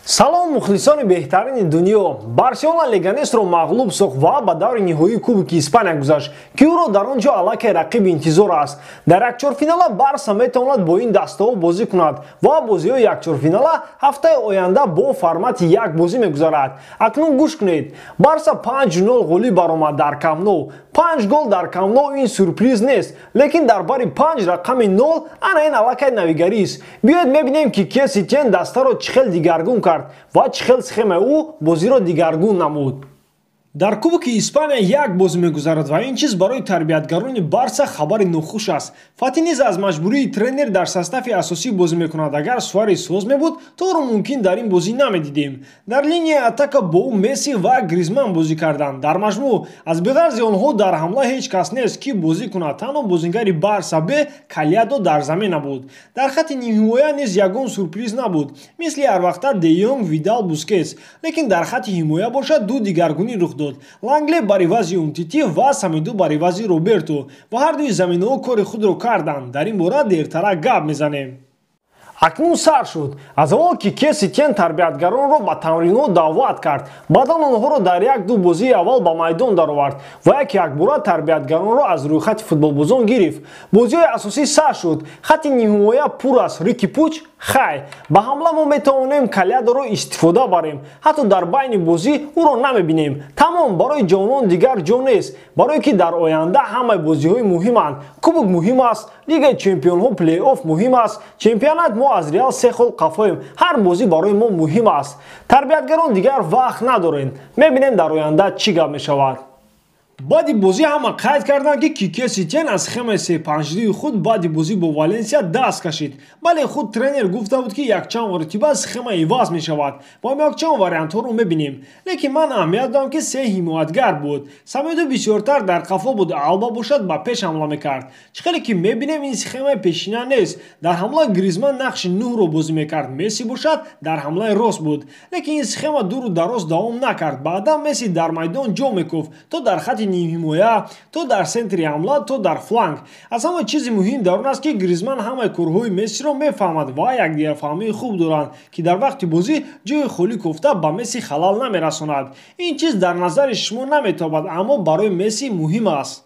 салом мухлисони беҳтарини дунё. Барселона Леганесро мағлуб сохт ва ба даври ниҳоии Кубоки Испания гузашт, ки ӯро дар он ҷо аллакай рақиби интизор аст. Дар якчорфинала Барса метавонад бо ин дастаҳо бозӣ кунад ва бозиҳои якчорфинала ҳафтаи оянда бо формати як бозӣ мегузарад. Акнун гӯш кунед. Барса 5-0 ғолиб баромад дар Камп Nou. 5 гол дар Камп Nou ин сюрприз нест, лекин дар бари 5 рақами 0 ана ин аллакай навигарист. Биёед мебинем ки Сетьен дастаро чӣ хел дигаргун кард ва чӣ хел схемаи ӯ бозиро дигаргун намуд. Дар Кубоки Испания як бозӣ мегузарад ва ин чиз барои тарбиятгарони Барса хабари нохуш аст. Фати низ аз маҷбурии тренер дар состави асосӣ бозӣ мекунад. Агар Суарес соз мебуд, то ӯро мумкин дар ин бозӣ намедидем. Дар линияи атака бо ӯ Месси ва Гризман бозӣ карданд. Дар маҷмӯъ аз биғарзи онҳо дар ҳамла ҳеҷ кас нест ки бозӣ кунад. Танҳо бозингари Барса Б Кальядо дар замин набуд. Дар хатти нимҳимоя низ ягон сюрприз набуд, мисли ҳарвақта Де Йонг, Видал, Бускетс. Лекин дар хатти ҳимоя бошад ду дигаргунӣ рух дод. Лангле бар ивази Умтити ва Самеду бар ивази Роберто ва ҳардуи заминҳо кори худро карданд. Дар ин бора дертарак гап мезанем. Акнун сар шуд. Аз аввал ки Сетьен тарбиятгаронро ба тамринҳо даъват кард. Баъдан онҳоро дар як-ду бозии аввал ба майдон даровард ва якбора тарбиятгаронро аз рӯйхати футболбозон гирифт. Бозиҳои асосӣ сар шуд. Хатти нимҳимоя пур аст. Рики Пуч хай. Ба ҳамла мо метавонем Калядоро истифода барем. Ҳатто дар байни бозӣ ӯро намебинем. Тамом барои ҷонон дигар ҷо нест. Барое ки дар оянда ҳамаи бозиҳои муҳиманд. Кубок муҳим аст, Лигаи Чемпионҳо плей-офф муҳим аст, чемпионат мо аз Реал се хол қафоем. Ҳар бозӣ барои мо муҳим аст. Тарбиятгарон дигар вақт надорем. Мебинем дар оянда чӣ гап мешавад. баъди бозӣ ҳама қайд карданд ки Сетьен аз схемаи 3-5-2 худ баъди бозӣ бо Валенсия даст кашид. Бале худ тренер гуфта буд ки якчанд маротиба схема иваз мешавад. Бо якчанд вариантҳоро мебинем. Лекин ман аҳамият додам ки се ҳимоятгар буд. Самеду бисёртар дар қафо буд, Алба бошад ба пеш ҳамла мекард. Чӣ хеле ки мебинем ин схемаи пешина нест. Дар ҳамла Гризман нақши 9-ро бозӣ мекард. Месси бошад дар ҳамлаи рост буд. Лекин ин схема дуру дароз давом накард. Баъдан Месси дар майдон ҷо мекуфт, то дар хатти нимҳимоя, то дар сентри ҳамла, то дар фланг. Аз ҳама чизи муҳим дар он аст ки Гризман ҳамаи корҳои Мессиро мефаҳмад ва якдигарфаҳмии хуб доранд, ки дар вақти бозӣ ҷои холӣ кофта ба Месси халал намерасонад. Ин чиз дар назари шумо наметобад, аммо барои Месси муҳим аст.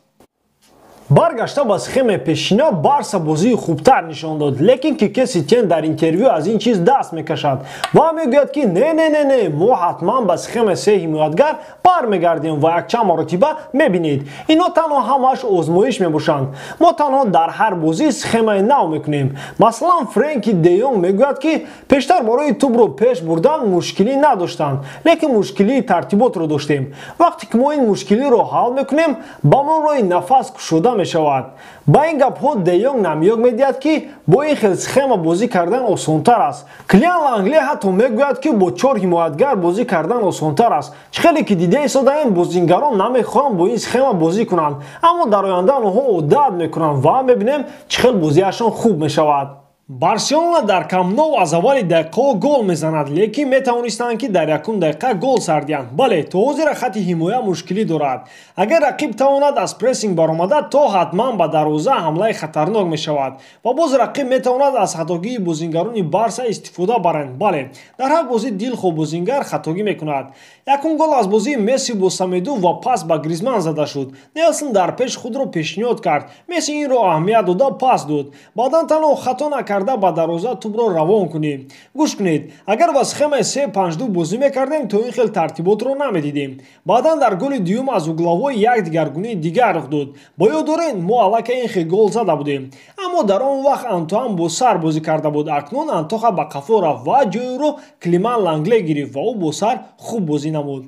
Баргашта ба схемаи пешина Барса бозии хубтар нишон дод, лекин Сетьен дар интервю аз ин чиз даст мекашад ва мегӯяд ки не, мо ҳатман ба схемаи се ҳимоятгар бармегардем ва якчанд маротиба мебинед. Ино танҳо ҳамааш озмоиш мебошанд. Мо танҳо дар ҳар бозӣ схемаи нав мекунем. Масалан, Френки Де Йонг мегӯяд ки пештар барои тӯбро пеш бурдан мушкилӣ надоштанд, лекин мушкилии тартиботро доштем. Вақте ки мо ин мушкилиро ҳал мекунем, ба мо роҳи нафас кушода мешавад. Ба ин гапҳо Де Йонг намёг медиҳад ки бо ин хел схема бозӣ кардан осонтар аст. Килиан Лангле ҳатто мегӯяд ки бо 4 ҳимоятгар бозӣ кардан осонтар аст. Чӣ хеле ки дида истодаем бозингарон намехоҳанд бо ин схема бозӣ кунанд, аммо дар оянда онҳо одат мекунанд ва мебинем чӣ хел бозиашон хуб мешавад. Барселона дар Камп Nou аз аввали дақиқаҳо гол мезанад, лекин метавонистанд ки дар якум дақиқа гол сардиҳанд. Бале, то ҳозира хатти ҳимоя мушкилӣ дорад. Агар рақиб тавонад аз прессинг баромада, то ҳатман ба дарвоза ҳамлаи хатарнок мешавад ва боз рақиб метавонад аз хатогии бозингарони Барса истифода баранд. Бале, дар ҳар бозӣ дилхоҳ бозингар хатогӣ мекунад. Якум гол аз бозии Месси бо Самеду ва пас ба Гризман зада шуд. Нелсон дар пеш худро пешниҳод кард. Месси инро аҳамият дода пас дод. Баъдан танҳо хато накарда ба дарвоза тӯбро равон кунем. Гӯш кунед, агар ба схемаи 3-5-2 бозӣ мекардем, то ин хел тартиботро намедидем. Баъдан дар голи дуюм аз угловой як дигаргунии дигар рух дод. Бо ёд доред, мо аллакай ин хел гол зада будем. Аммо дар он вақт Антуан бо сар бозӣ карда буд. Акнун Антоха ба қафо рафт ва ҷои ӯро Климан Лангле гирифт ва ӯ бо сар хуб бозӣ намуд.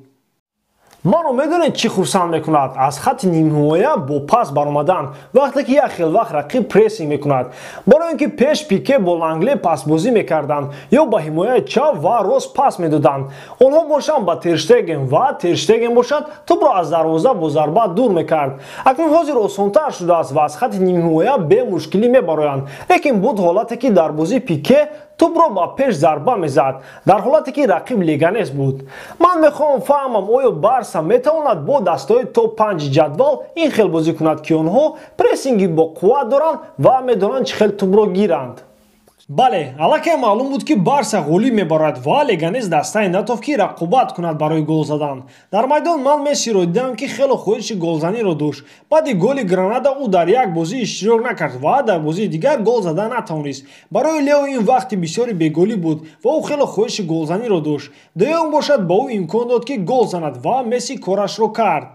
Маро медонед чӣ хурсанд мекунад? Аз хатти нимҳимоя бо пас баромадан, вақте ки як хел вақт рақиб прессинг мекунад. Барои ин ки пеш Пике бо Лангле пасбозӣ мекарданд ё ба ҳимояи чап ва рост пас медоданд. Онҳо бошанд ба Терштеген ва Терштеген бошад тӯбро аз дарвоза бо зарба дур мекард. Акнун ҳозир осонтар шудааст ва аз хатти нимҳимоя бе мушкилӣ мебароянд. Лекин буд ҳолате ки дар бозии Пике тӯбро ба пеш зарба мезад, дар ҳолате ки рақиб Леганес буд. Ман мехоҳам фаҳмам оё Барса метавонад бо дастаҳои топ 5 ҷадвал ин хел бозӣ кунад ки онҳо прессинги боқувват доранд ва медонанд чӣ хел тӯбро гиранд. бале, аллакай маълум буд ки Барса ғолиб мебарад ва Леганес дастае натофт ки рақобат кунад барои гол задан. Дар майдон ман Мессиро дидам ки хело хоҳиши голзаниро дошт. Баъди голи Гранада ӯ дар як бозӣ иштирок накард ва дар бозии дигар гол задан натавонист. Барои Лео ин вақти бисёри беголӣ буд ва ӯ хело хоҳиши голзаниро дошт. Де Йонг бошад ба ӯ имкон дод ки гол занад ва Месси корашро кард.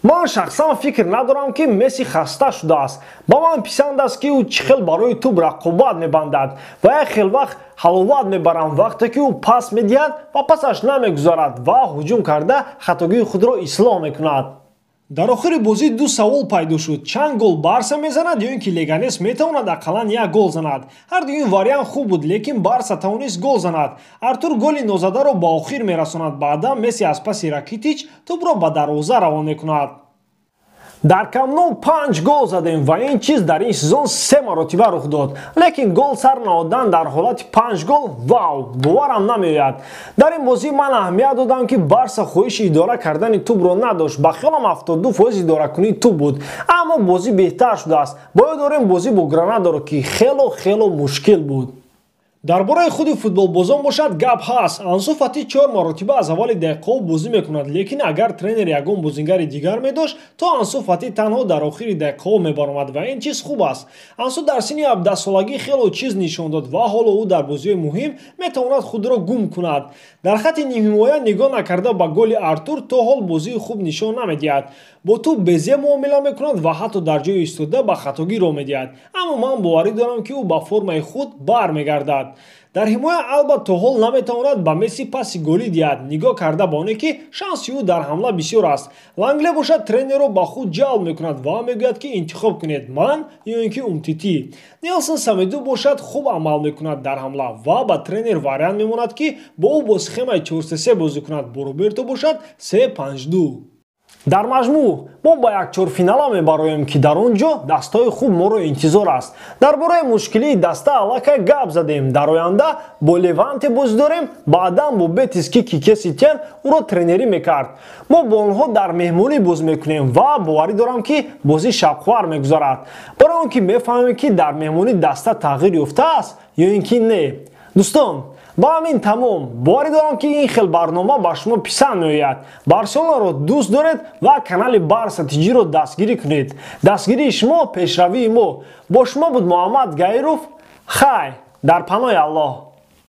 ман шахсан фикр надорам ки Месси хаста шудааст. ба ман писанд аст ки ӯ чӣ хел барои тӯб рақобат мебандад ва як хел вақт ҳаловат мебарам вақте ки ӯ пас медиҳад ва пасаш намегузорад ва ҳуҷум карда хатогии худро ислоҳ мекунад. дар охири бозӣ ду савол пайдо шуд: чанд гол Барса мезанад ё ин ки Леганес метавонад ақаллан як гол занад. ҳарду ин вариант хуб буд, лекин Барса тавонист гол занад. Артур голи нозадаро ба охир мерасонад. баъдан Месси аз паси Ракитич тӯбро ба дарвоза равон мекунад. дар камно 5 гол задем ва ин чиз дар ин сезон 3 маротиба рух дод. Лекин гол сар наҳодан дар ҳолати 5 гол вау, боварам намеояд. дар ин бозӣ ман аҳамият додам ки Барса хоҳиши идора кардани тӯбро надошт. ба хиёлам 72% идоракунии тӯб буд. аммо бозӣ беҳтар шудааст. бояд дорем бозӣ бо Гранадаро ки хело мушкил буд. дар бораи худи футболбозон бошад гап ҳаст. Ансу Фати 4 маротиба аз аввали дақиқаҳо бозӣ мекунад, лекин агар тренер ягон бозингари дигар медошт, то Ансу Фати танҳо дар охири дақиқаҳо мебаромад ва ин чиз хуб аст. Ансу дар синни 17-солагӣ хело чиз нишон дод ва ҳоло ӯ дар бозиҳои муҳим метавонад худро гум кунад. дар хатти нимҳимоя нигоҳ накарда ба голи Артур, то ҳол бозии хуб нишон намедиҳад. бо тӯб безе муомила мекунад ва ҳатто дар ҷои истода ба хатогӣ роҳ медиҳад. аммо ман боварӣ дорам ки ӯ ба формаи худ бармегардад. дар ҳимоя албатта то ҳол наметавонад ба Месси паси голӣ диҳад. нигоҳ карда ба оне ки шанси ӯ дар ҳамла бисёр аст. Лангле бошад тренерро ба худ ҷалб мекунад ва мегӯяд ки интихоб кунед, ман ё ин ки Умтити. Нелсон Самеду бошад хуб амал мекунад дар ҳамла ва ба тренер вариант мемонад ки бо ӯ бо схемаи 4-3-3 бозӣ кунад. бо Роберто бошад 3-5-2. дар маҷмӯъ мо ба як чорфинала мебароем ки дар он ҷо дастаҳои хуб моро интизор аст. дар бораи мушкилии даста аллакай гап задем. дар оянда бо Леванте бозӣ дорем, баъдан бо Бетис ки Кике Сетьен ӯро тренерӣ мекард. мо бо онҳо дар меҳмонӣ бозӣ мекунем ва боварӣ дорам ки бозӣ шавқовар мегузарад. барои он ки мефаҳмем ки дар меҳмонӣ даста тағйир ёфтааст ё ин ки не. дӯстон, ба ҳамин тамом. боварӣ дорам ки ин хел барнома ба шумо писанд меояд. Барселонаро дӯст доред ва канали Барса TG-ро дастгирӣ кунед. дастгирии шумо пешравии мо. бо шумо буд Муҳаммад Гаиров. хай дар паноҳи Аллоҳ.